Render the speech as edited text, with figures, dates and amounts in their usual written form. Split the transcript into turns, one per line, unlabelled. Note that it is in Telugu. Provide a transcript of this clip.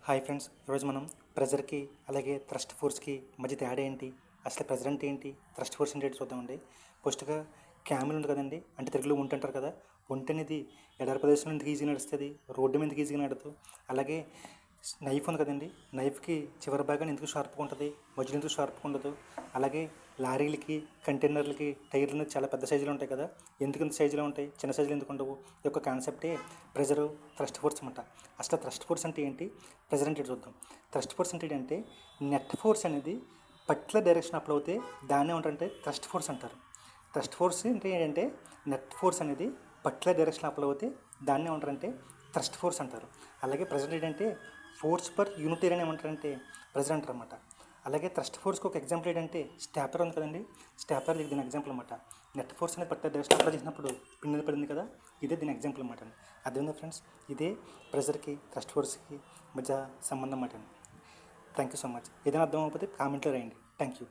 హాయ్ ఫ్రెండ్స్, ఈరోజు మనం ప్రెజర్కి అలాగే థ్రస్ట్ ఫోర్స్కి మధ్య తేడా ఏంటి, అసలు ప్రెజర్ అంటే ఏంటి, థ్రస్ట్ ఫోర్స్ అంటే ఏంటి చూద్దామండి. ఫస్ట్గా క్యామెల్ ఉంది కదండి, అంటే తెలుగులో ఒంటె అంటారు కదా. ఒంటె అనేది ఎడారి ప్రదేశంలో ఎందుకు ఈజీగా నడుస్తుంది, రోడ్డు మీద ఈజీగా నడదు. అలాగే నైఫ్ ఉంది కదండి, నైఫ్కి చివరి భాగాన్ని ఎందుకు షార్ప్గా ఉంటుంది, మధ్యలో ఎందుకు షార్ప్గా ఉండదు. అలాగే లారీలకి, కంటైనర్లకి టైర్లు అనేది చాలా పెద్ద సైజులో ఉంటాయి కదా, ఎందుకు ఇంత సైజులో ఉంటాయి, చిన్న సైజులో ఎందుకు ఉండవు. ఈ యొక్క కాన్సెప్టే ప్రెజరు, థ్రస్ట్ ఫోర్స్ అనమాట. అసలు థ్రస్ట్ ఫోర్స్ అంటే ఏంటి, ప్రెజర్ అంటే చూద్దాం. థ్రస్ట్ ఫోర్స్ అంటే ఏంటంటే నెట్ ఫోర్స్ అనేది పర్టికులర్ డైరెక్షన్ అప్లై అవుతే దాన్ని ఏమంటారంటే థ్రస్ట్ ఫోర్స్ అంటారు. థ్రస్ట్ ఫోర్స్ అంటే ఏంటంటే నెట్ ఫోర్స్ అనేది పర్టికులర్ డైరెక్షన్ అప్లై అవుతే దాన్ని ఏమంటారంటే థ్రస్ట్ ఫోర్స్ అంటారు. అలాగే ప్రెజర్ ఏంటంటే ఫోర్స్ పర్ యూనిట్ ఏరియా ఏమంటారంటే ప్రెజర్ అంటారు అనమాట. అలాగే థ్రస్ట్ ఫోర్స్కి ఒక ఎగ్జాంపుల్ ఏంటంటే స్టాపర్ ఉంది కదండి, స్టాపర్ దీని ఎగ్జాంపుల్ అనమాట. నెట్ ఫోర్స్ అనేది పర్టికులర్ డైరెక్షన్ అప్లై చేసినప్పుడు పిన్ పడింది కదా, ఇదే దీని ఎగ్జాంపుల్ అనమాట. అదేందా ఫ్రెండ్స్, ఇదే ప్రెజర్కి థ్రస్ట్ ఫోర్స్కి మధ్య సంబంధం అన్నమాట. Thank you so much. ఏదైనా అర్థం అవ్వకపోతే కామెంట్లో రాయండి. Thank you.